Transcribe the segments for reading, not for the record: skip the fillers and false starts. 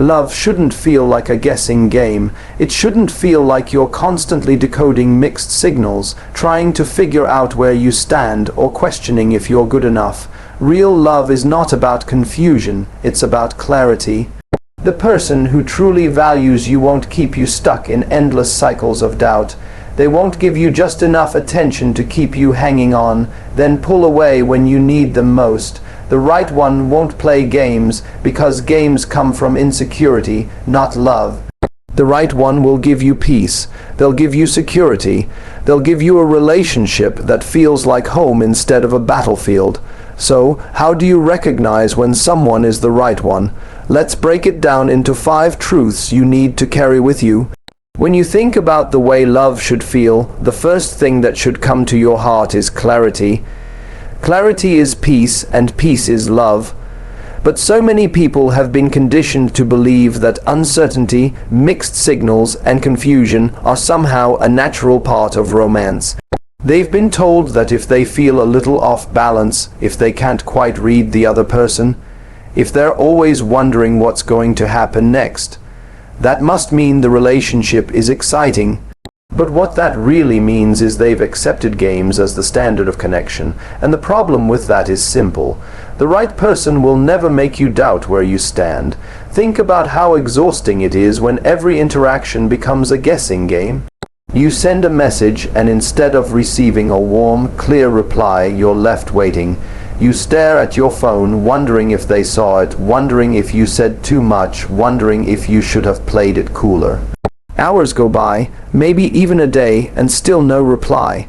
Love shouldn't feel like a guessing game. It shouldn't feel like you're constantly decoding mixed signals, trying to figure out where you stand or questioning if you're good enough. Real love is not about confusion, it's about clarity. The person who truly values you won't keep you stuck in endless cycles of doubt. They won't give you just enough attention to keep you hanging on, then pull away when you need them most. The right one won't play games, because games come from insecurity, not love. The right one will give you peace. They'll give you security. They'll give you a relationship that feels like home instead of a battlefield. So, how do you recognize when someone is the right one? Let's break it down into 5 truths you need to carry with you. When you think about the way love should feel, the first thing that should come to your heart is clarity. Clarity is peace, and peace is love. But so many people have been conditioned to believe that uncertainty, mixed signals, and confusion are somehow a natural part of romance. They've been told that if they feel a little off balance, if they can't quite read the other person, if they're always wondering what's going to happen next, that must mean the relationship is exciting. But what that really means is they've accepted games as the standard of connection, and the problem with that is simple. The right person will never make you doubt where you stand. Think about how exhausting it is when every interaction becomes a guessing game. You send a message, and instead of receiving a warm, clear reply, you're left waiting. You stare at your phone, wondering if they saw it, wondering if you said too much, wondering if you should have played it cooler. Hours go by, maybe even a day, and still no reply.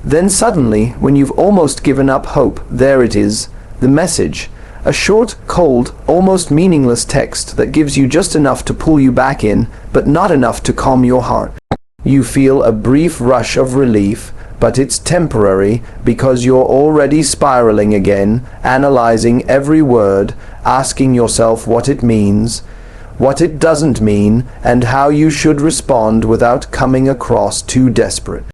Then suddenly, when you've almost given up hope, there it is, the message. A short, cold, almost meaningless text that gives you just enough to pull you back in, but not enough to calm your heart. You feel a brief rush of relief, but it's temporary because you're already spiraling again, analyzing every word, asking yourself what it means, what it doesn't mean, and how you should respond without coming across too desperate.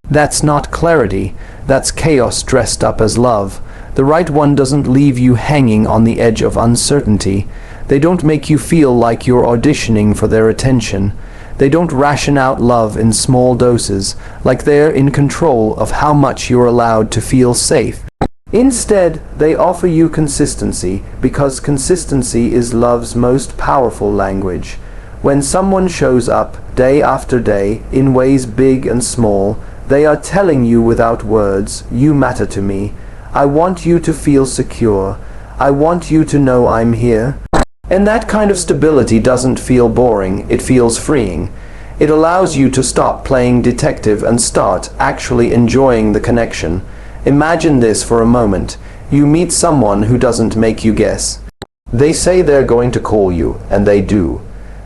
That's not clarity, that's chaos dressed up as love. The right one doesn't leave you hanging on the edge of uncertainty. They don't make you feel like you're auditioning for their attention. They don't ration out love in small doses, like they're in control of how much you're allowed to feel safe. Instead, they offer you consistency, because consistency is love's most powerful language. When someone shows up, day after day, in ways big and small, they are telling you without words, "You matter to me. I want you to feel secure. I want you to know I'm here." And that kind of stability doesn't feel boring, it feels freeing. It allows you to stop playing detective and start actually enjoying the connection. Imagine this for a moment. You meet someone who doesn't make you guess. They say they're going to call you, and they do.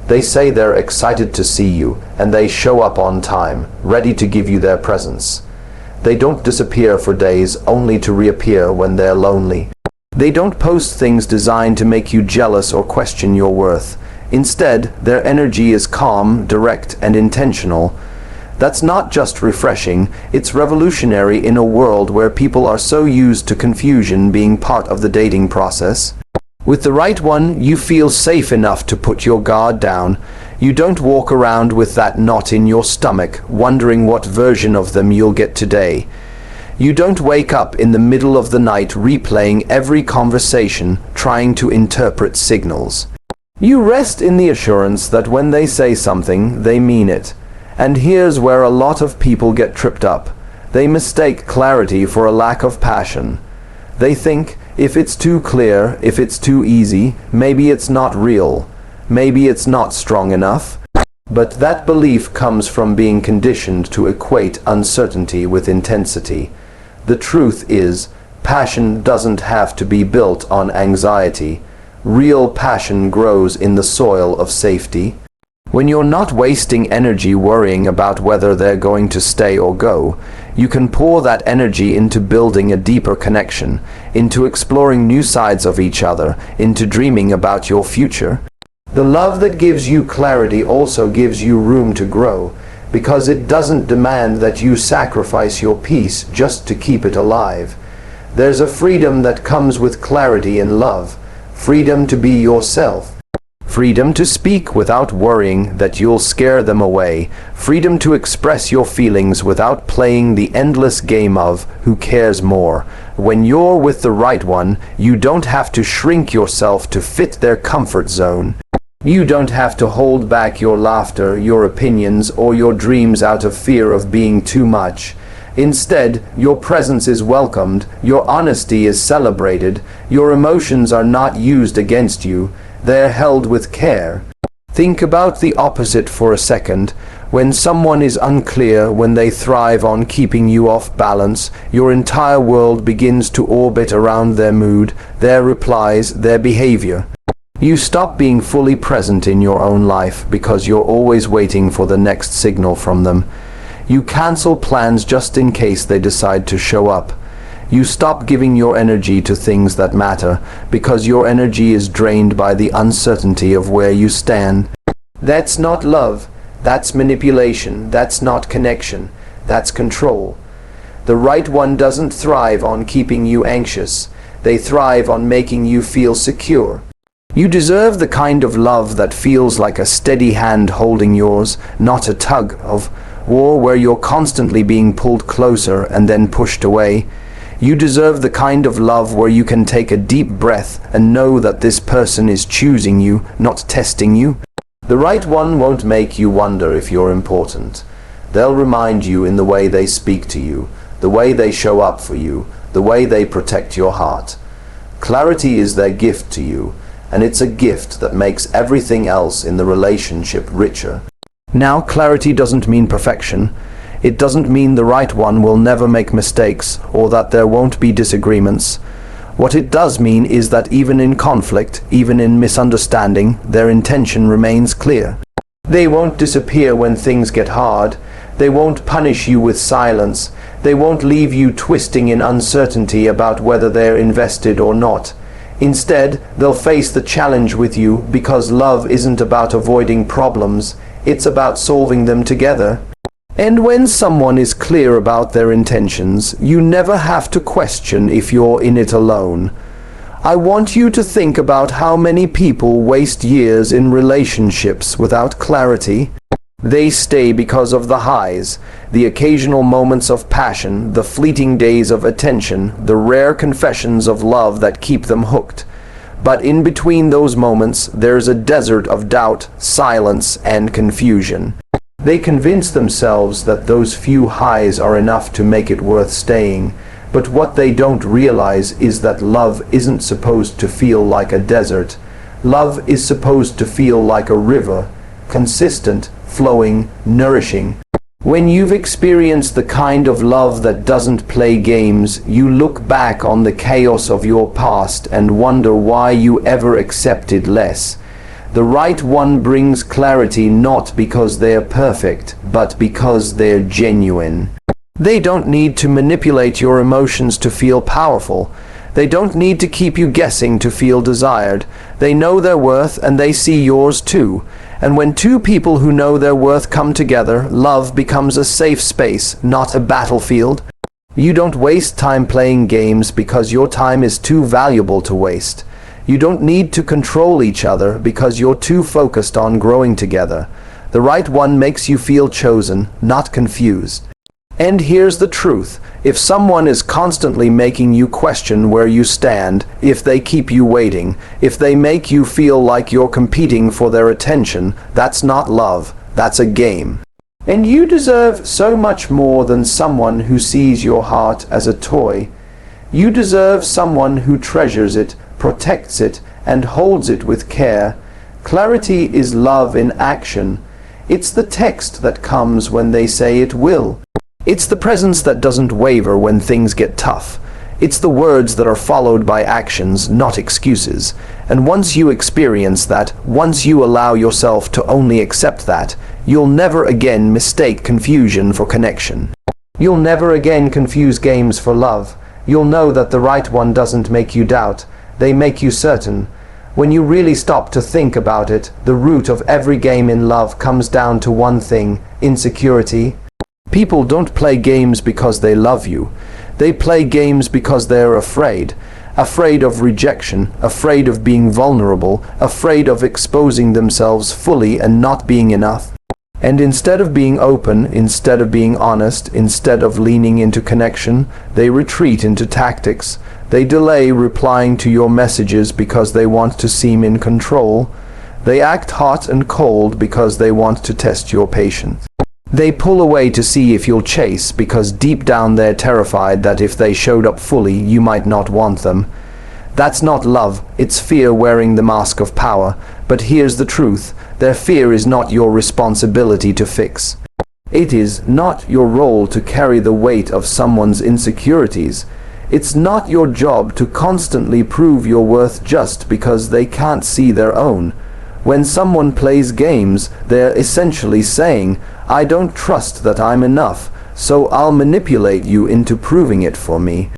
They say they're excited to see you, and they show up on time, ready to give you their presence. They don't disappear for days only to reappear when they're lonely. They don't post things designed to make you jealous or question your worth. Instead, their energy is calm, direct, and intentional. That's not just refreshing, it's revolutionary in a world where people are so used to confusion being part of the dating process. With the right one, you feel safe enough to put your guard down. You don't walk around with that knot in your stomach, wondering what version of them you'll get today. You don't wake up in the middle of the night replaying every conversation, trying to interpret signals. You rest in the assurance that when they say something, they mean it. And here's where a lot of people get tripped up. They mistake clarity for a lack of passion. They think, if it's too clear, if it's too easy, maybe it's not real. Maybe it's not strong enough. But that belief comes from being conditioned to equate uncertainty with intensity. The truth is, passion doesn't have to be built on anxiety. Real passion grows in the soil of safety. When you're not wasting energy worrying about whether they're going to stay or go, you can pour that energy into building a deeper connection, into exploring new sides of each other, into dreaming about your future. The love that gives you clarity also gives you room to grow, because it doesn't demand that you sacrifice your peace just to keep it alive. There's a freedom that comes with clarity in love, freedom to be yourself, freedom to speak without worrying that you'll scare them away, freedom to express your feelings without playing the endless game of who cares more. When you're with the right one, you don't have to shrink yourself to fit their comfort zone. You don't have to hold back your laughter, your opinions, or your dreams out of fear of being too much. Instead, your presence is welcomed, your honesty is celebrated, your emotions are not used against you, they're held with care. Think about the opposite for a second. When someone is unclear, when they thrive on keeping you off balance, your entire world begins to orbit around their mood, their replies, their behavior. You stop being fully present in your own life because you're always waiting for the next signal from them. You cancel plans just in case they decide to show up. You stop giving your energy to things that matter because your energy is drained by the uncertainty of where you stand. That's not love. That's manipulation. That's not connection. That's control. The right one doesn't thrive on keeping you anxious. They thrive on making you feel secure. You deserve the kind of love that feels like a steady hand holding yours, not a tug of war where you're constantly being pulled closer and then pushed away. You deserve the kind of love where you can take a deep breath and know that this person is choosing you, not testing you. The right one won't make you wonder if you're important. They'll remind you in the way they speak to you, the way they show up for you, the way they protect your heart. Clarity is their gift to you, and it's a gift that makes everything else in the relationship richer. Now, clarity doesn't mean perfection. It doesn't mean the right one will never make mistakes or that there won't be disagreements. What it does mean is that even in conflict, even in misunderstanding, their intention remains clear. They won't disappear when things get hard. They won't punish you with silence. They won't leave you twisting in uncertainty about whether they're invested or not. Instead, they'll face the challenge with you because love isn't about avoiding problems. It's about solving them together. And when someone is clear about their intentions, you never have to question if you're in it alone. I want you to think about how many people waste years in relationships without clarity. They stay because of the highs, the occasional moments of passion, the fleeting days of attention, the rare confessions of love that keep them hooked. But in between those moments, there's a desert of doubt, silence, and confusion. They convince themselves that those few highs are enough to make it worth staying, but what they don't realize is that love isn't supposed to feel like a desert. Love is supposed to feel like a river, consistent, flowing, nourishing. When you've experienced the kind of love that doesn't play games, you look back on the chaos of your past and wonder why you ever accepted less. The right one brings clarity not because they're perfect, but because they're genuine. They don't need to manipulate your emotions to feel powerful. They don't need to keep you guessing to feel desired. They know their worth and they see yours too. And when two people who know their worth come together, love becomes a safe space, not a battlefield. You don't waste time playing games because your time is too valuable to waste. You don't need to control each other because you're too focused on growing together. The right one makes you feel chosen, not confused. And here's the truth. If someone is constantly making you question where you stand, if they keep you waiting, if they make you feel like you're competing for their attention, that's not love, that's a game. And you deserve so much more than someone who sees your heart as a toy. You deserve someone who treasures it, protects it, and holds it with care. Clarity is love in action. It's the text that comes when they say it will. It's the presence that doesn't waver when things get tough. It's the words that are followed by actions, not excuses. And once you experience that, once you allow yourself to only accept that, you'll never again mistake confusion for connection. You'll never again confuse games for love. You'll know that the right one doesn't make you doubt. They make you certain. When you really stop to think about it, the root of every game in love comes down to one thing: insecurity. People don't play games because they love you. They play games because they're afraid. afraid of rejection, afraid of being vulnerable, afraid of exposing themselves fully and not being enough. And instead of being open, instead of being honest, instead of leaning into connection, they retreat into tactics. They delay replying to your messages because they want to seem in control. They act hot and cold because they want to test your patience. They pull away to see if you'll chase because deep down they're terrified that if they showed up fully, you might not want them. That's not love, it's fear wearing the mask of power. But here's the truth, their fear is not your responsibility to fix. It is not your role to carry the weight of someone's insecurities. It's not your job to constantly prove your worth just because they can't see their own. When someone plays games, they're essentially saying, I don't trust that I'm enough, so I'll manipulate you into proving it for me.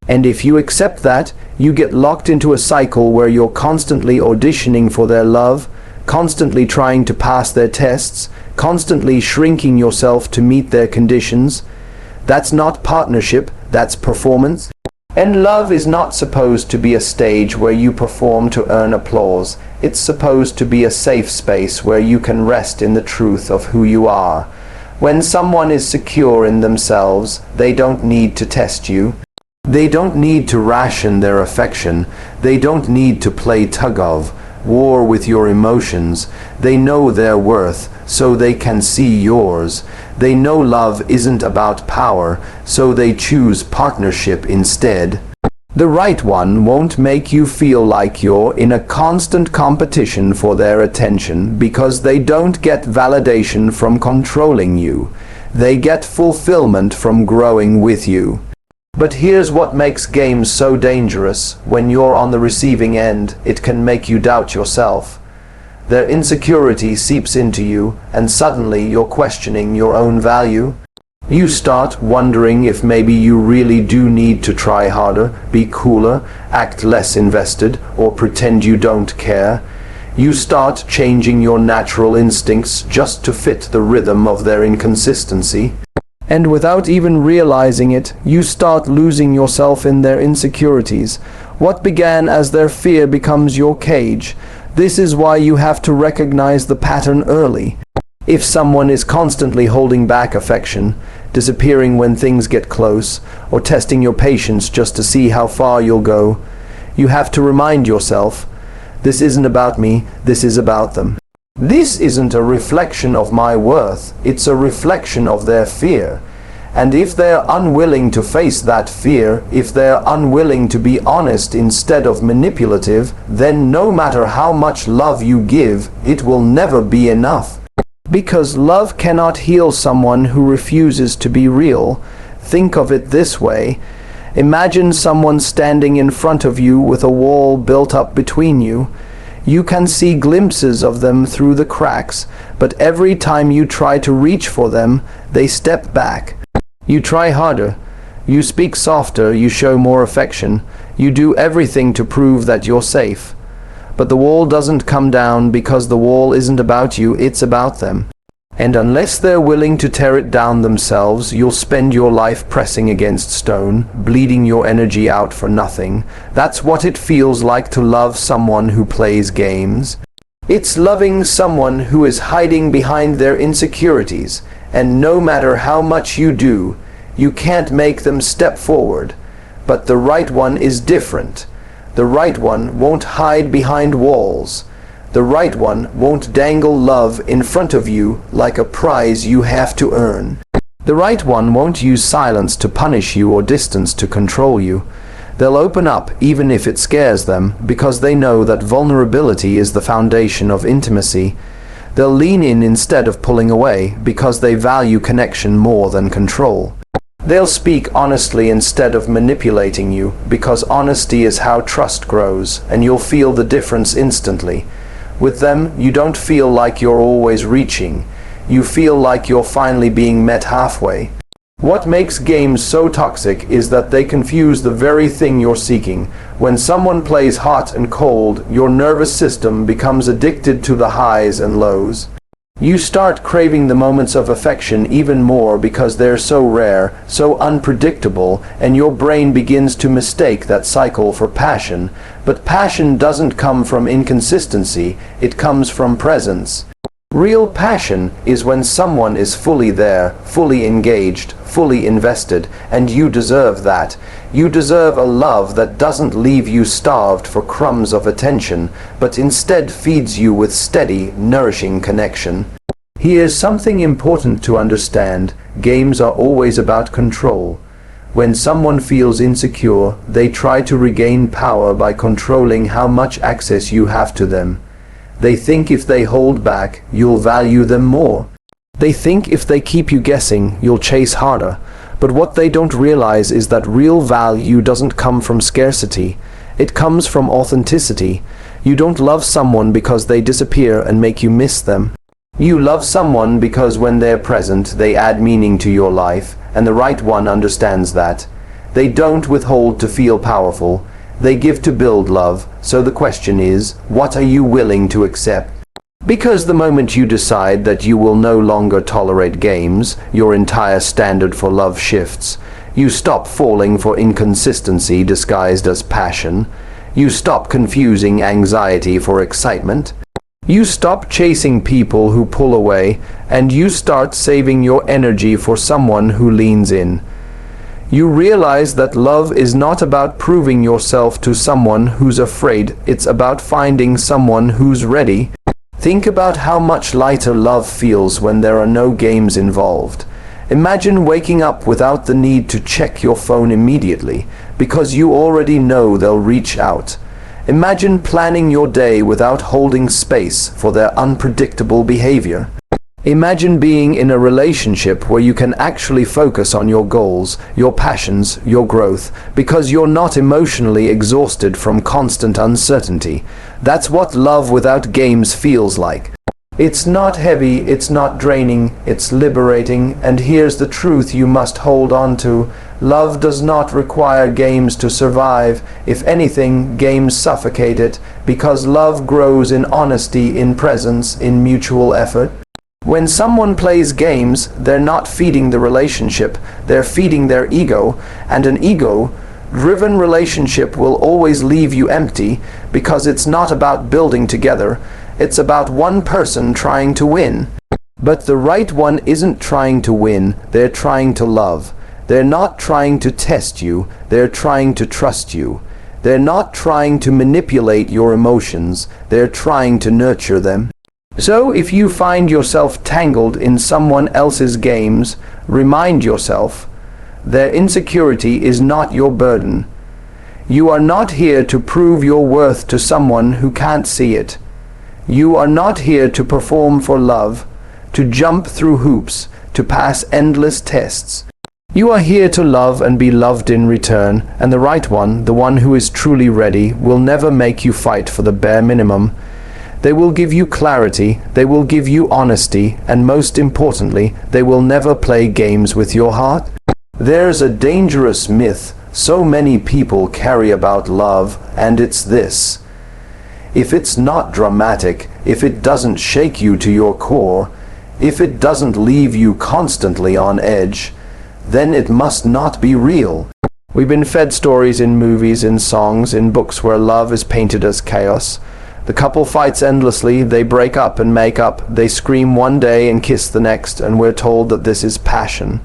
And if you accept that, you get locked into a cycle where you're constantly auditioning for their love, constantly trying to pass their tests, constantly shrinking yourself to meet their conditions. That's not partnership, that's performance. And love is not supposed to be a stage where you perform to earn applause. It's supposed to be a safe space where you can rest in the truth of who you are. When someone is secure in themselves, they don't need to test you. They don't need to ration their affection. They don't need to play tug-of-war with your emotions. They know their worth, so they can see yours. They know love isn't about power, so they choose partnership instead. The right one won't make you feel like you're in a constant competition for their attention because they don't get validation from controlling you. They get fulfillment from growing with you. But here's what makes games so dangerous. When you're on the receiving end, it can make you doubt yourself. Their insecurity seeps into you, and suddenly you're questioning your own value. You start wondering if maybe you really do need to try harder, be cooler, act less invested, or pretend you don't care. You start changing your natural instincts just to fit the rhythm of their inconsistency. And without even realizing it, you start losing yourself in their insecurities. What began as their fear becomes your cage. This is why you have to recognize the pattern early. If someone is constantly holding back affection, disappearing when things get close, or testing your patience just to see how far you'll go, you have to remind yourself, this isn't about me, this is about them. This isn't a reflection of my worth, it's a reflection of their fear. And if they're unwilling to face that fear, if they're unwilling to be honest instead of manipulative, then no matter how much love you give, it will never be enough. Because love cannot heal someone who refuses to be real. Think of it this way. Imagine someone standing in front of you with a wall built up between you. You can see glimpses of them through the cracks, but every time you try to reach for them, they step back. You try harder. You speak softer, you show more affection. You do everything to prove that you're safe. But the wall doesn't come down because the wall isn't about you, it's about them. And unless they're willing to tear it down themselves, you'll spend your life pressing against stone, bleeding your energy out for nothing. That's what it feels like to love someone who plays games. It's loving someone who is hiding behind their insecurities, and no matter how much you do, you can't make them step forward. But the right one is different. The right one won't hide behind walls. The right one won't dangle love in front of you like a prize you have to earn. The right one won't use silence to punish you or distance to control you. They'll open up even if it scares them because they know that vulnerability is the foundation of intimacy. They'll lean in instead of pulling away because they value connection more than control. They'll speak honestly instead of manipulating you because honesty is how trust grows, and you'll feel the difference instantly. With them, you don't feel like you're always reaching. You feel like you're finally being met halfway. What makes games so toxic is that they confuse the very thing you're seeking. When someone plays hot and cold, your nervous system becomes addicted to the highs and lows. You start craving the moments of affection even more because they're so rare, so unpredictable, and your brain begins to mistake that cycle for passion. But passion doesn't come from inconsistency, it comes from presence. Real passion is when someone is fully there, fully engaged, fully invested, and you deserve that. You deserve a love that doesn't leave you starved for crumbs of attention, but instead feeds you with steady, nourishing connection. Here's something important to understand. Games are always about control. When someone feels insecure, they try to regain power by controlling how much access you have to them. They think if they hold back, you'll value them more. They think if they keep you guessing, you'll chase harder. But what they don't realize is that real value doesn't come from scarcity. It comes from authenticity. You don't love someone because they disappear and make you miss them. You love someone because when they're present, they add meaning to your life, and the right one understands that. They don't withhold to feel powerful. They give to build love. So the question is, what are you willing to accept? Because the moment you decide that you will no longer tolerate games, your entire standard for love shifts. You stop falling for inconsistency disguised as passion. You stop confusing anxiety for excitement. You stop chasing people who pull away, and you start saving your energy for someone who leans in. You realize that love is not about proving yourself to someone who's afraid, it's about finding someone who's ready. Think about how much lighter love feels when there are no games involved. Imagine waking up without the need to check your phone immediately, because you already know they'll reach out. Imagine planning your day without holding space for their unpredictable behavior. Imagine being in a relationship where you can actually focus on your goals, your passions, your growth, because you're not emotionally exhausted from constant uncertainty. That's what love without games feels like. It's not heavy, it's not draining, it's liberating, and here's the truth you must hold on to. Love does not require games to survive. If anything, games suffocate it, because love grows in honesty, in presence, in mutual effort. When someone plays games, they're not feeding the relationship, they're feeding their ego, and an ego-driven relationship will always leave you empty because it's not about building together, it's about one person trying to win. But the right one isn't trying to win, they're trying to love. They're not trying to test you, they're trying to trust you. They're not trying to manipulate your emotions, they're trying to nurture them. So if you find yourself tangled in someone else's games, remind yourself, their insecurity is not your burden. You are not here to prove your worth to someone who can't see it. You are not here to perform for love, to jump through hoops, to pass endless tests. You are here to love and be loved in return, and the right one, the one who is truly ready, will never make you fight for the bare minimum. They will give you clarity, they will give you honesty, and most importantly, they will never play games with your heart. There's a dangerous myth so many people carry about love, and it's this. If it's not dramatic, if it doesn't shake you to your core, if it doesn't leave you constantly on edge, then it must not be real. We've been fed stories in movies, in songs, in books where love is painted as chaos. The couple fights endlessly, they break up and make up, they scream one day and kiss the next, and we're told that this is passion.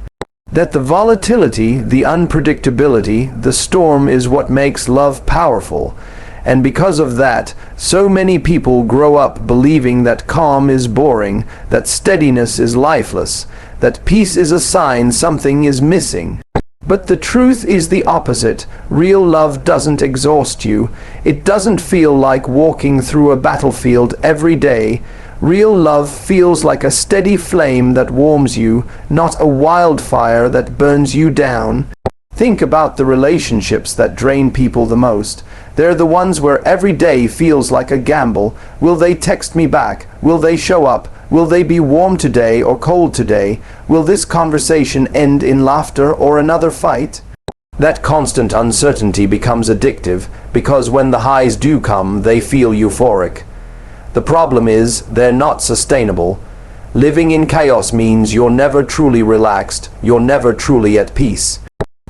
That the volatility, the unpredictability, the storm is what makes love powerful. And because of that, so many people grow up believing that calm is boring, that steadiness is lifeless, that peace is a sign something is missing. But the truth is the opposite. Real love doesn't exhaust you. It doesn't feel like walking through a battlefield every day. Real love feels like a steady flame that warms you, not a wildfire that burns you down. Think about the relationships that drain people the most. They're the ones where every day feels like a gamble. Will they text me back? Will they show up? Will they be warm today or cold today? Will this conversation end in laughter or another fight? That constant uncertainty becomes addictive because when the highs do come, they feel euphoric. The problem is they're not sustainable. Living in chaos means you're never truly relaxed, you're never truly at peace.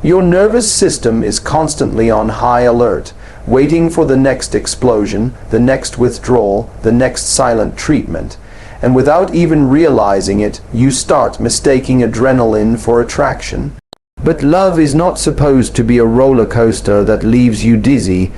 Your nervous system is constantly on high alert, waiting for the next explosion, the next withdrawal, the next silent treatment. And without even realizing it, you start mistaking adrenaline for attraction. But love is not supposed to be a roller coaster that leaves you dizzy.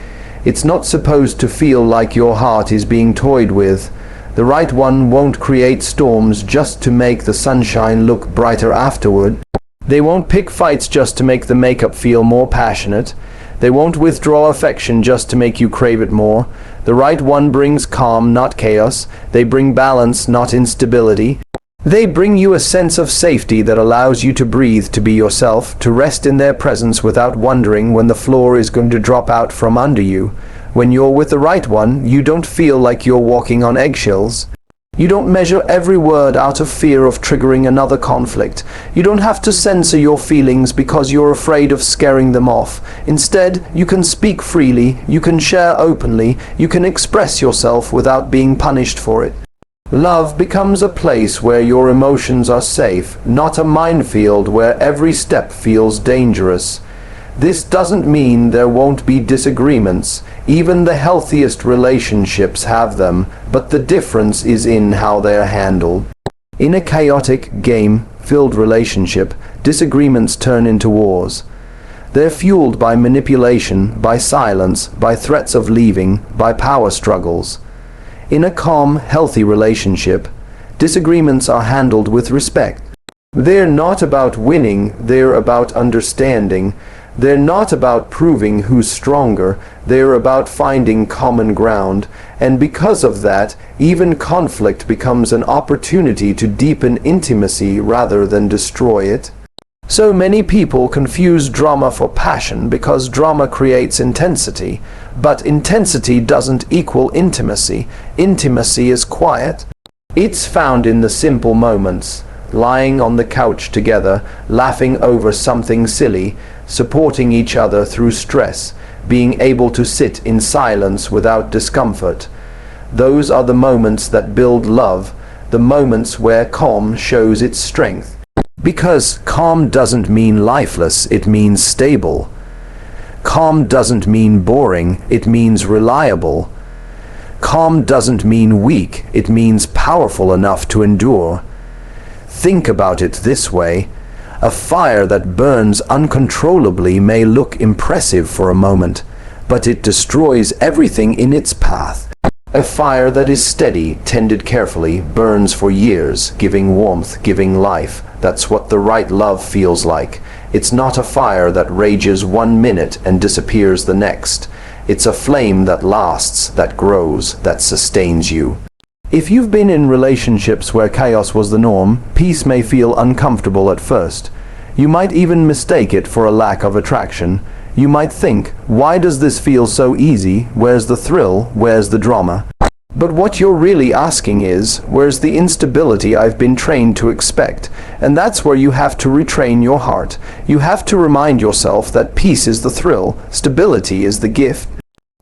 It's not supposed to feel like your heart is being toyed with. The right one won't create storms just to make the sunshine look brighter afterward. They won't pick fights just to make the makeup feel more passionate. They won't withdraw affection just to make you crave it more. The right one brings calm, not chaos. They bring balance, not instability. They bring you a sense of safety that allows you to breathe, to be yourself, to rest in their presence without wondering when the floor is going to drop out from under you. When you're with the right one, you don't feel like you're walking on eggshells. You don't measure every word out of fear of triggering another conflict. You don't have to censor your feelings because you're afraid of scaring them off. Instead, you can speak freely, you can share openly, you can express yourself without being punished for it. Love becomes a place where your emotions are safe, not a minefield where every step feels dangerous. This doesn't mean there won't be disagreements. Even the healthiest relationships have them, but the difference is in how they're handled. In a chaotic, game-filled relationship, disagreements turn into wars. They're fueled by manipulation, by silence, by threats of leaving, by power struggles. In a calm, healthy relationship, disagreements are handled with respect. They're not about winning, they're about understanding. They're not about proving who's stronger, they're about finding common ground. And because of that, even conflict becomes an opportunity to deepen intimacy rather than destroy it. So many people confuse drama for passion because drama creates intensity. But intensity doesn't equal intimacy. Intimacy is quiet. It's found in the simple moments. Lying on the couch together, laughing over something silly, supporting each other through stress, being able to sit in silence without discomfort. Those are the moments that build love, the moments where calm shows its strength. Because calm doesn't mean lifeless, it means stable. Calm doesn't mean boring, it means reliable. Calm doesn't mean weak, it means powerful enough to endure. Think about it this way. A fire that burns uncontrollably may look impressive for a moment, but it destroys everything in its path. A fire that is steady, tended carefully, burns for years, giving warmth, giving life. That's what the right love feels like. It's not a fire that rages 1 minute and disappears the next. It's a flame that lasts, that grows, that sustains you. If you've been in relationships where chaos was the norm, peace may feel uncomfortable at first. You might even mistake it for a lack of attraction. You might think, why does this feel so easy? Where's the thrill? Where's the drama? But what you're really asking is, where's the instability I've been trained to expect? And that's where you have to retrain your heart. You have to remind yourself that peace is the thrill, stability is the gift.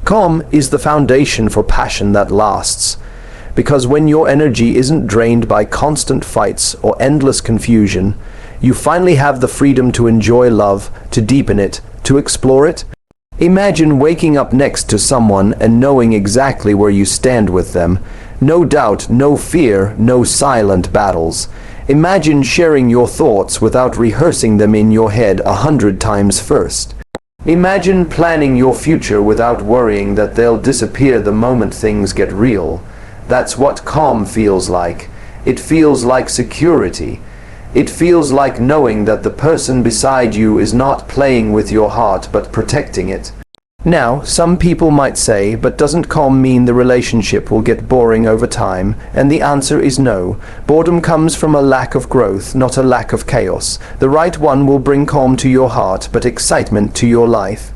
Calm is the foundation for passion that lasts. Because when your energy isn't drained by constant fights or endless confusion, you finally have the freedom to enjoy love, to deepen it, to explore it. Imagine waking up next to someone and knowing exactly where you stand with them. No doubt, no fear, no silent battles. Imagine sharing your thoughts without rehearsing them in your head 100 times first. Imagine planning your future without worrying that they'll disappear the moment things get real. That's what calm feels like. It feels like security. It feels like knowing that the person beside you is not playing with your heart but protecting it. Now, some people might say, but doesn't calm mean the relationship will get boring over time? And the answer is no. Boredom comes from a lack of growth, not a lack of chaos. The right one will bring calm to your heart, but excitement to your life.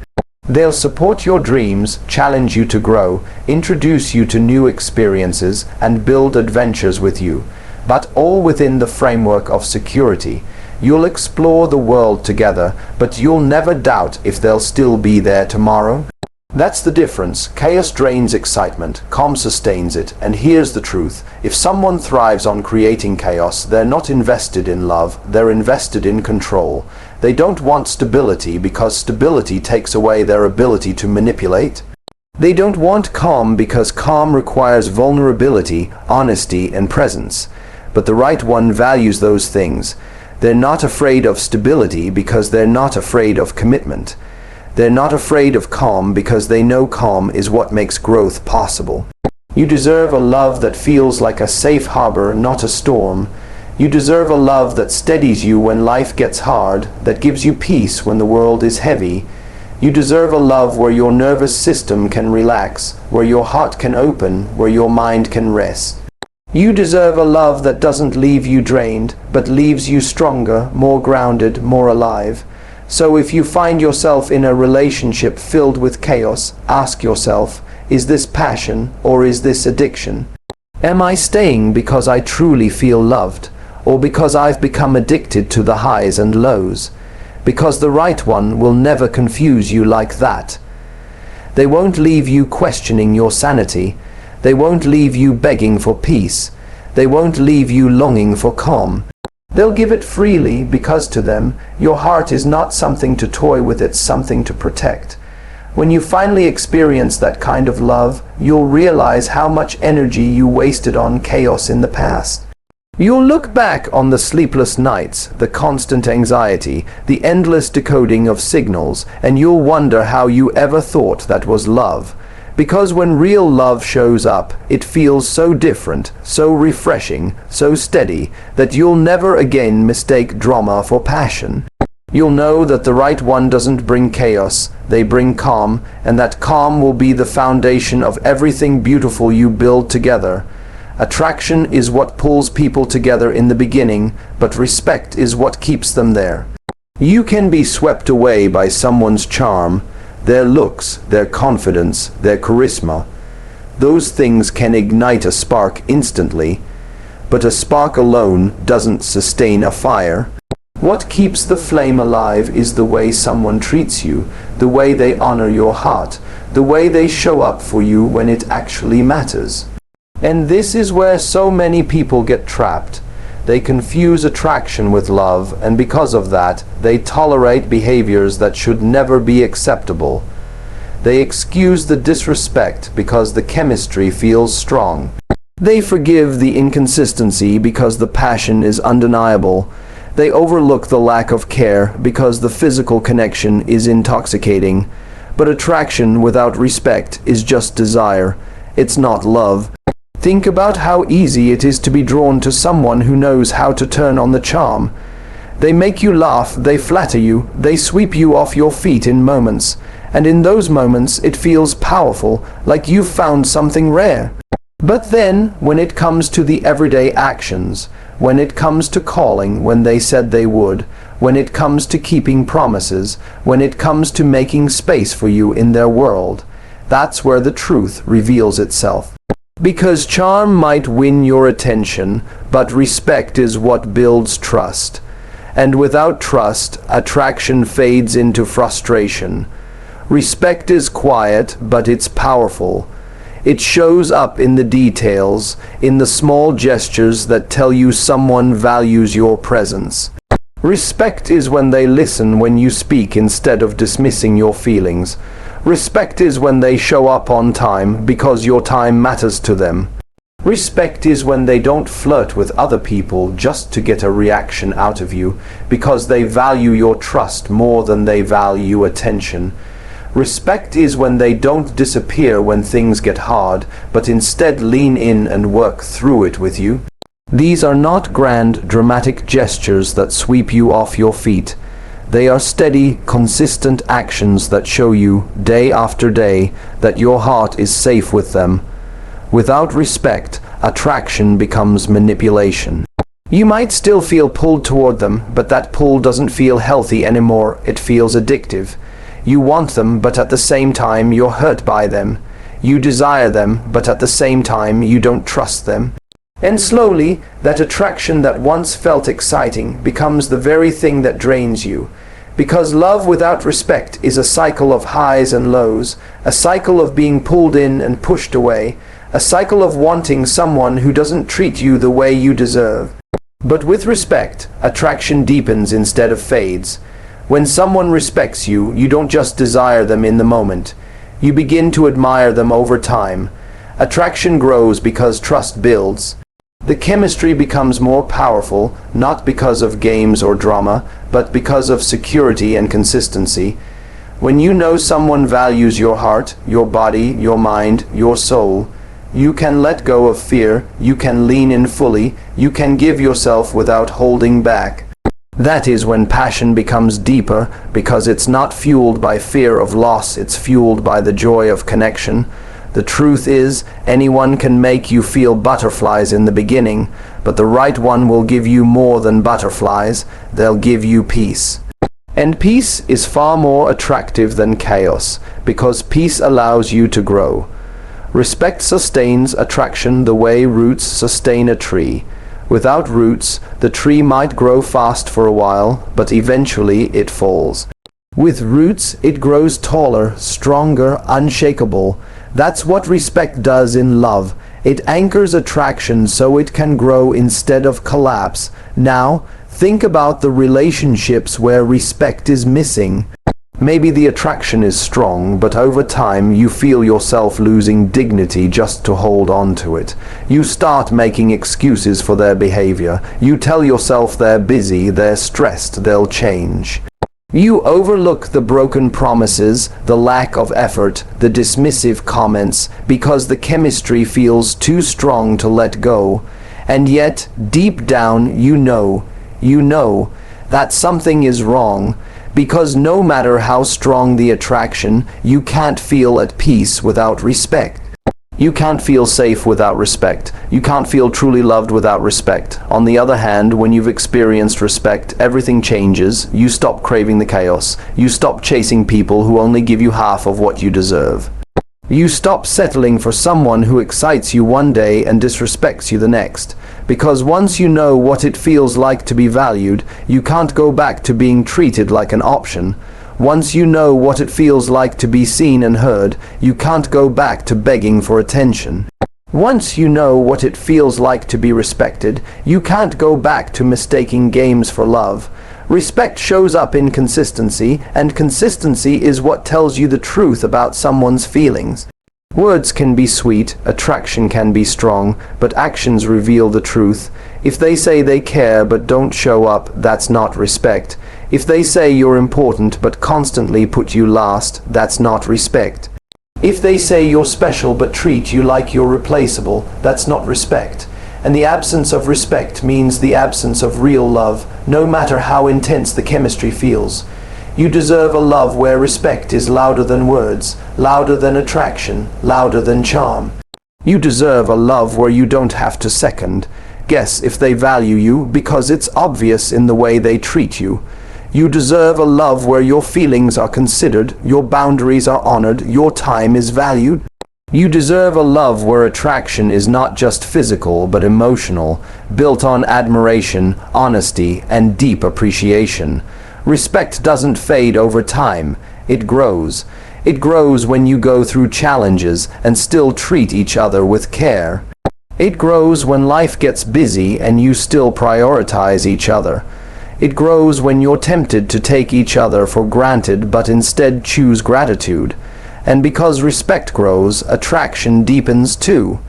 They'll support your dreams, challenge you to grow, introduce you to new experiences, and build adventures with you. But all within the framework of security. You'll explore the world together, but you'll never doubt if they'll still be there tomorrow. That's the difference. Chaos drains excitement, calm sustains it, and here's the truth. If someone thrives on creating chaos, they're not invested in love, they're invested in control. They don't want stability because stability takes away their ability to manipulate. They don't want calm because calm requires vulnerability, honesty, and presence. But the right one values those things. They're not afraid of stability because they're not afraid of commitment. They're not afraid of calm because they know calm is what makes growth possible. You deserve a love that feels like a safe harbor, not a storm. You deserve a love that steadies you when life gets hard, that gives you peace when the world is heavy. You deserve a love where your nervous system can relax, where your heart can open, where your mind can rest. You deserve a love that doesn't leave you drained, but leaves you stronger, more grounded, more alive. So if you find yourself in a relationship filled with chaos, ask yourself, is this passion or is this addiction? Am I staying because I truly feel loved, or because I've become addicted to the highs and lows? Because the right one will never confuse you like that. They won't leave you questioning your sanity. They won't leave you begging for peace. They won't leave you longing for calm. They'll give it freely because to them, your heart is not something to toy with, it's something to protect. When you finally experience that kind of love, you'll realize how much energy you wasted on chaos in the past. You'll look back on the sleepless nights, the constant anxiety, the endless decoding of signals, and you'll wonder how you ever thought that was love. Because when real love shows up, it feels so different, so refreshing, so steady, that you'll never again mistake drama for passion. You'll know that the right one doesn't bring chaos, they bring calm, and that calm will be the foundation of everything beautiful you build together. Attraction is what pulls people together in the beginning, but respect is what keeps them there. You can be swept away by someone's charm, their looks, their confidence, their charisma. Those things can ignite a spark instantly, but a spark alone doesn't sustain a fire. What keeps the flame alive is the way someone treats you, the way they honor your heart, the way they show up for you when it actually matters. And this is where so many people get trapped. They confuse attraction with love, and because of that, they tolerate behaviors that should never be acceptable. They excuse the disrespect because the chemistry feels strong. They forgive the inconsistency because the passion is undeniable. They overlook the lack of care because the physical connection is intoxicating. But attraction without respect is just desire. It's not love. Think about how easy it is to be drawn to someone who knows how to turn on the charm. They make you laugh, they flatter you, they sweep you off your feet in moments. And in those moments it feels powerful, like you've found something rare. But then, when it comes to the everyday actions, when it comes to calling when they said they would, when it comes to keeping promises, when it comes to making space for you in their world, that's where the truth reveals itself. Because charm might win your attention, but respect is what builds trust. And without trust, attraction fades into frustration. Respect is quiet, but it's powerful. It shows up in the details, in the small gestures that tell you someone values your presence. Respect is when they listen when you speak instead of dismissing your feelings. Respect is when they show up on time because your time matters to them. Respect is when they don't flirt with other people just to get a reaction out of you because they value your trust more than they value attention. Respect is when they don't disappear when things get hard, but instead lean in and work through it with you. These are not grand, dramatic gestures that sweep you off your feet. They are steady, consistent actions that show you, day after day, that your heart is safe with them. Without respect, attraction becomes manipulation. You might still feel pulled toward them, but that pull doesn't feel healthy anymore, it feels addictive. You want them, but at the same time you're hurt by them. You desire them, but at the same time you don't trust them. And slowly, that attraction that once felt exciting becomes the very thing that drains you. Because love without respect is a cycle of highs and lows, a cycle of being pulled in and pushed away, a cycle of wanting someone who doesn't treat you the way you deserve. But with respect, attraction deepens instead of fades. When someone respects you, you don't just desire them in the moment. You begin to admire them over time. Attraction grows because trust builds. The chemistry becomes more powerful, not because of games or drama, but because of security and consistency. When you know someone values your heart, your body, your mind, your soul, you can let go of fear, you can lean in fully, you can give yourself without holding back. That is when passion becomes deeper, because it's not fueled by fear of loss, it's fueled by the joy of connection. The truth is, anyone can make you feel butterflies in the beginning, but the right one will give you more than butterflies, they'll give you peace. And peace is far more attractive than chaos, because peace allows you to grow. Respect sustains attraction the way roots sustain a tree. Without roots, the tree might grow fast for a while, but eventually it falls. With roots, it grows taller, stronger, unshakable. That's what respect does in love. It anchors attraction so it can grow instead of collapse. Now, think about the relationships where respect is missing. Maybe the attraction is strong, but over time you feel yourself losing dignity just to hold on to it. You start making excuses for their behavior. You tell yourself they're busy, they're stressed, they'll change. You overlook the broken promises, the lack of effort, the dismissive comments, because the chemistry feels too strong to let go. And yet, deep down, you know that something is wrong. Because no matter how strong the attraction, you can't feel at peace without respect. You can't feel safe without respect. You can't feel truly loved without respect. On the other hand, when you've experienced respect, everything changes. You stop craving the chaos. You stop chasing people who only give you half of what you deserve. You stop settling for someone who excites you one day and disrespects you the next. Because once you know what it feels like to be valued, you can't go back to being treated like an option. Once you know what it feels like to be seen and heard, you can't go back to begging for attention. Once you know what it feels like to be respected, you can't go back to mistaking games for love. Respect shows up in consistency, and consistency is what tells you the truth about someone's feelings. Words can be sweet, attraction can be strong, but actions reveal the truth. If they say they care but don't show up, that's not respect. If they say you're important but constantly put you last, that's not respect. If they say you're special but treat you like you're replaceable, that's not respect. And the absence of respect means the absence of real love, no matter how intense the chemistry feels. You deserve a love where respect is louder than words, louder than attraction, louder than charm. You deserve a love where you don't have to second guess if they value you, because it's obvious in the way they treat you. You deserve a love where your feelings are considered, your boundaries are honored, your time is valued. You deserve a love where attraction is not just physical but emotional, built on admiration, honesty, and deep appreciation. Respect doesn't fade over time, it grows. It grows when you go through challenges and still treat each other with care. It grows when life gets busy and you still prioritize each other. It grows when you're tempted to take each other for granted but instead choose gratitude. And because respect grows, attraction deepens too.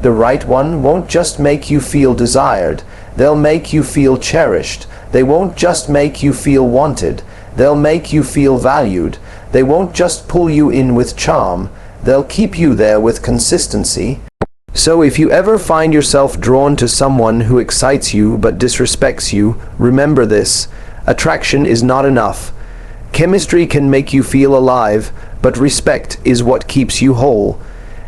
The right one won't just make you feel desired, they'll make you feel cherished. They won't just make you feel wanted, they'll make you feel valued. They won't just pull you in with charm, they'll keep you there with consistency. So if you ever find yourself drawn to someone who excites you but disrespects you, remember this: attraction is not enough. Chemistry can make you feel alive, but respect is what keeps you whole.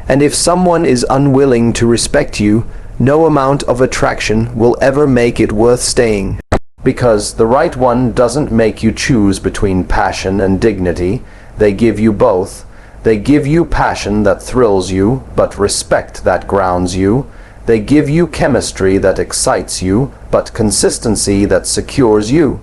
And if someone is unwilling to respect you, no amount of attraction will ever make it worth staying. Because the right one doesn't make you choose between passion and dignity. They give you both. They give you passion that thrills you, but respect that grounds you. They give you chemistry that excites you, but consistency that secures you.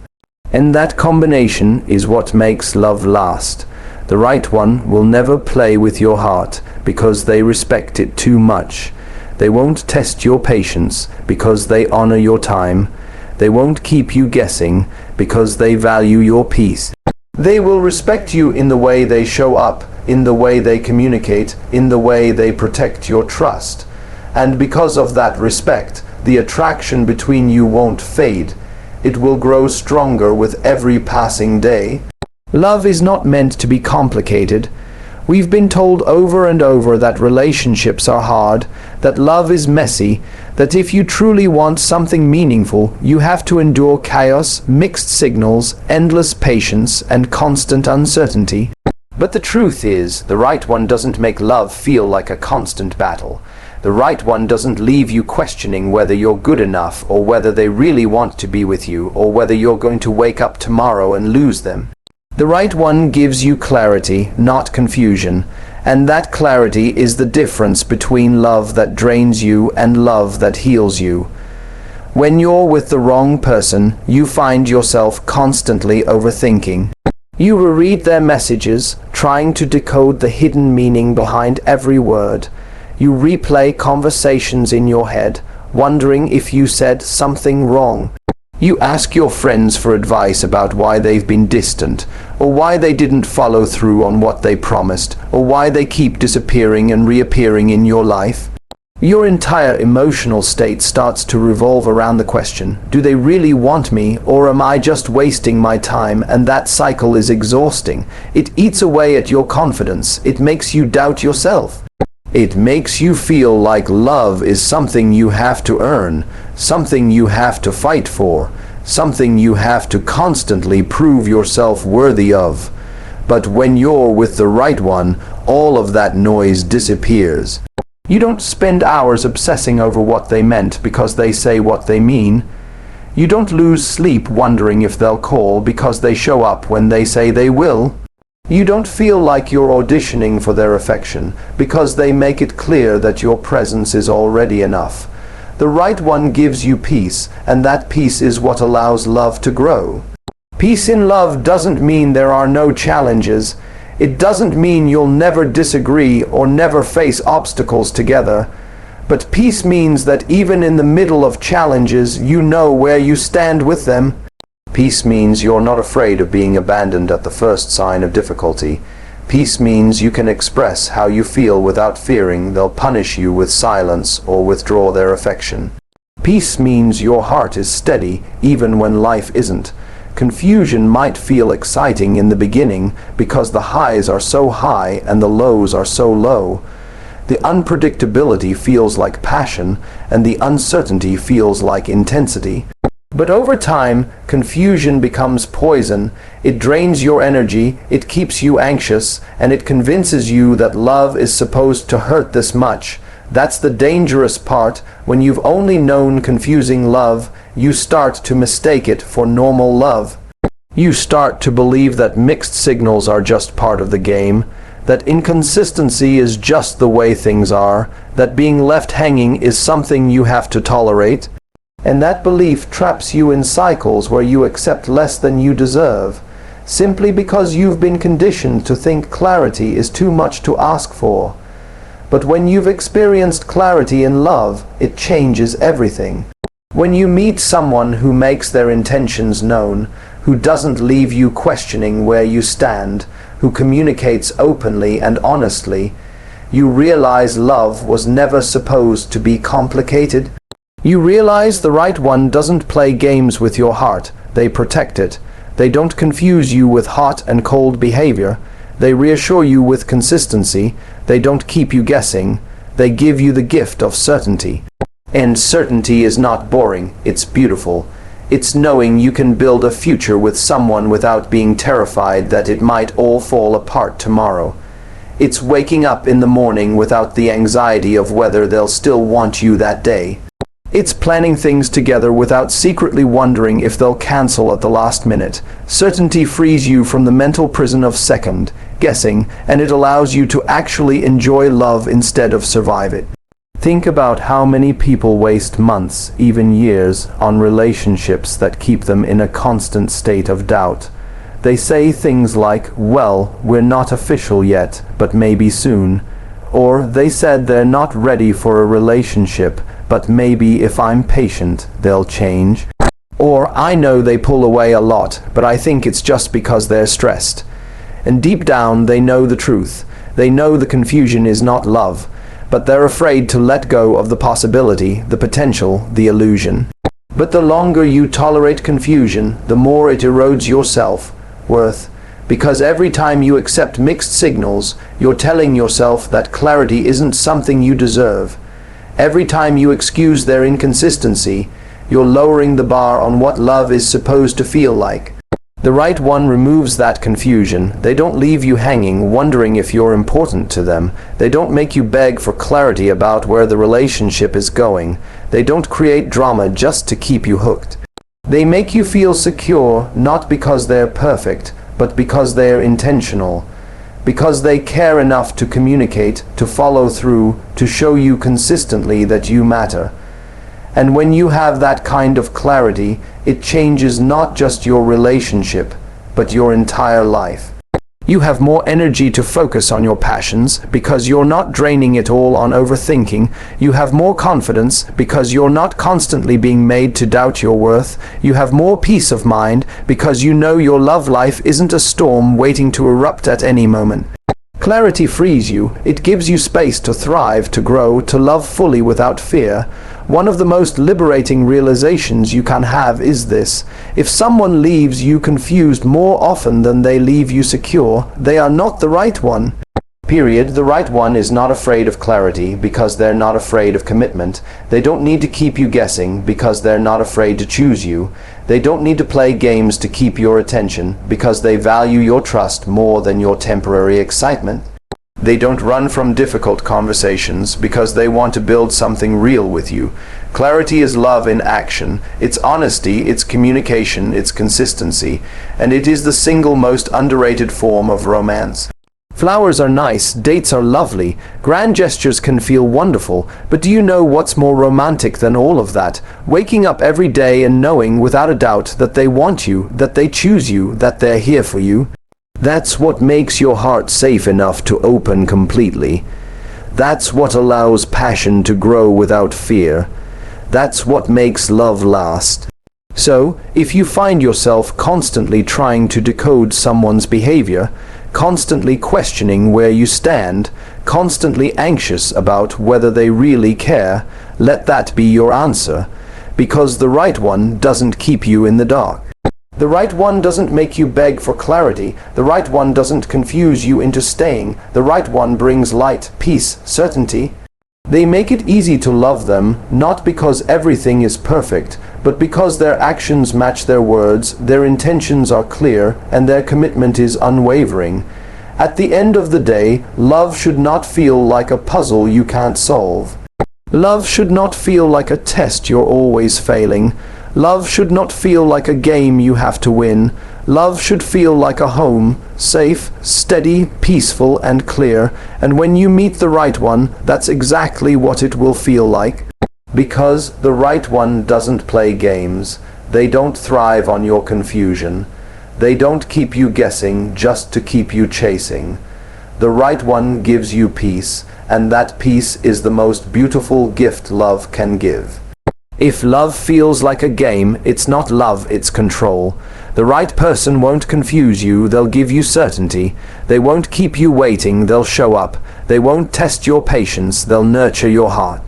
And that combination is what makes love last. The right one will never play with your heart because they respect it too much. They won't test your patience because they honor your time. They won't keep you guessing because they value your peace. They will respect you in the way they show up, in the way they communicate, in the way they protect your trust. And because of that respect, the attraction between you won't fade. It will grow stronger with every passing day. Love is not meant to be complicated. We've been told over and over that relationships are hard, that love is messy, that if you truly want something meaningful, you have to endure chaos, mixed signals, endless patience, and constant uncertainty. But the truth is, the right one doesn't make love feel like a constant battle. The right one doesn't leave you questioning whether you're good enough, or whether they really want to be with you, or whether you're going to wake up tomorrow and lose them. The right one gives you clarity, not confusion, and that clarity is the difference between love that drains you and love that heals you. When you're with the wrong person, you find yourself constantly overthinking. You reread their messages, trying to decode the hidden meaning behind every word. You replay conversations in your head, wondering if you said something wrong. You ask your friends for advice about why they've been distant, or why they didn't follow through on what they promised, or why they keep disappearing and reappearing in your life. Your entire emotional state starts to revolve around the question, do they really want me, or am I just wasting my time? And that cycle is exhausting. It eats away at your confidence. It makes you doubt yourself. It makes you feel like love is something you have to earn, something you have to fight for, something you have to constantly prove yourself worthy of. But when you're with the right one, all of that noise disappears. You don't spend hours obsessing over what they meant because they say what they mean. You don't lose sleep wondering if they'll call because they show up when they say they will. You don't feel like you're auditioning for their affection because they make it clear that your presence is already enough. The right one gives you peace, and that peace is what allows love to grow. Peace in love doesn't mean there are no challenges. It doesn't mean you'll never disagree or never face obstacles together. But peace means that even in the middle of challenges, you know where you stand with them. Peace means you're not afraid of being abandoned at the first sign of difficulty. Peace means you can express how you feel without fearing they'll punish you with silence or withdraw their affection. Peace means your heart is steady even when life isn't. Confusion might feel exciting in the beginning because the highs are so high and the lows are so low. The unpredictability feels like passion, and the uncertainty feels like intensity. But over time, confusion becomes poison. It drains your energy, it keeps you anxious, and it convinces you that love is supposed to hurt this much. That's the dangerous part. When you've only known confusing love, you start to mistake it for normal love. You start to believe that mixed signals are just part of the game, that inconsistency is just the way things are, that being left hanging is something you have to tolerate. And that belief traps you in cycles where you accept less than you deserve, simply because you've been conditioned to think clarity is too much to ask for. But when you've experienced clarity in love, it changes everything. When you meet someone who makes their intentions known, who doesn't leave you questioning where you stand, who communicates openly and honestly, you realize love was never supposed to be complicated. You realize the right one doesn't play games with your heart. They protect it. They don't confuse you with hot and cold behavior. They reassure you with consistency. They don't keep you guessing. They give you the gift of certainty. And certainty is not boring. It's beautiful. It's knowing you can build a future with someone without being terrified that it might all fall apart tomorrow. It's waking up in the morning without the anxiety of whether they'll still want you that day. It's planning things together without secretly wondering if they'll cancel at the last minute. Certainty frees you from the mental prison of second guessing, and it allows you to actually enjoy love instead of survive it. Think about how many people waste months, even years, on relationships that keep them in a constant state of doubt. They say things like, well, we're not official yet, but maybe soon. Or they said they're not ready for a relationship, but maybe if I'm patient, they'll change. Or I know they pull away a lot, but I think it's just because they're stressed. And deep down, they know the truth. They know the confusion is not love, but they're afraid to let go of the possibility, the potential, the illusion. But the longer you tolerate confusion, the more it erodes your self-worth, because every time you accept mixed signals, you're telling yourself that clarity isn't something you deserve. Every time you excuse their inconsistency, you're lowering the bar on what love is supposed to feel like. The right one removes that confusion. They don't leave you hanging, wondering if you're important to them. They don't make you beg for clarity about where the relationship is going. They don't create drama just to keep you hooked. They make you feel secure, not because they're perfect, but because they're intentional. Because they care enough to communicate, to follow through, to show you consistently that you matter. And when you have that kind of clarity, it changes not just your relationship, but your entire life. You have more energy to focus on your passions because you're not draining it all on overthinking. You have more confidence because you're not constantly being made to doubt your worth. You have more peace of mind because you know your love life isn't a storm waiting to erupt at any moment. Clarity frees you. It gives you space to thrive, to grow, to love fully without fear. One of the most liberating realizations you can have is this: if someone leaves you confused more often than they leave you secure, they are not the right one. Period. The right one is not afraid of clarity because they're not afraid of commitment. They don't need to keep you guessing because they're not afraid to choose you. They don't need to play games to keep your attention because they value your trust more than your temporary excitement. They don't run from difficult conversations because they want to build something real with you. Clarity is love in action. It's honesty, it's communication, it's consistency, and it is the single most underrated form of romance. Flowers are nice, dates are lovely, grand gestures can feel wonderful, but do you know what's more romantic than all of that? Waking up every day and knowing without a doubt that they want you, that they choose you, that they're here for you. That's what makes your heart safe enough to open completely. That's what allows passion to grow without fear. That's what makes love last. So, if you find yourself constantly trying to decode someone's behavior, constantly questioning where you stand, constantly anxious about whether they really care, let that be your answer, because the right one doesn't keep you in the dark. The right one doesn't make you beg for clarity. The right one doesn't confuse you into staying. The right one brings light, peace, certainty. They make it easy to love them, not because everything is perfect, but because their actions match their words, their intentions are clear, and their commitment is unwavering. At the end of the day, love should not feel like a puzzle you can't solve. Love should not feel like a test you're always failing. Love should not feel like a game you have to win. Love should feel like a home, safe, steady, peaceful, and clear. And when you meet the right one, that's exactly what it will feel like. Because the right one doesn't play games. They don't thrive on your confusion. They don't keep you guessing just to keep you chasing. The right one gives you peace, and that peace is the most beautiful gift love can give. If love feels like a game, it's not love, it's control. The right person won't confuse you, they'll give you certainty. They won't keep you waiting, they'll show up. They won't test your patience, they'll nurture your heart.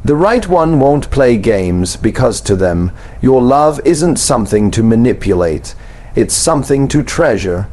The right one won't play games because to them, your love isn't something to manipulate. It's something to treasure.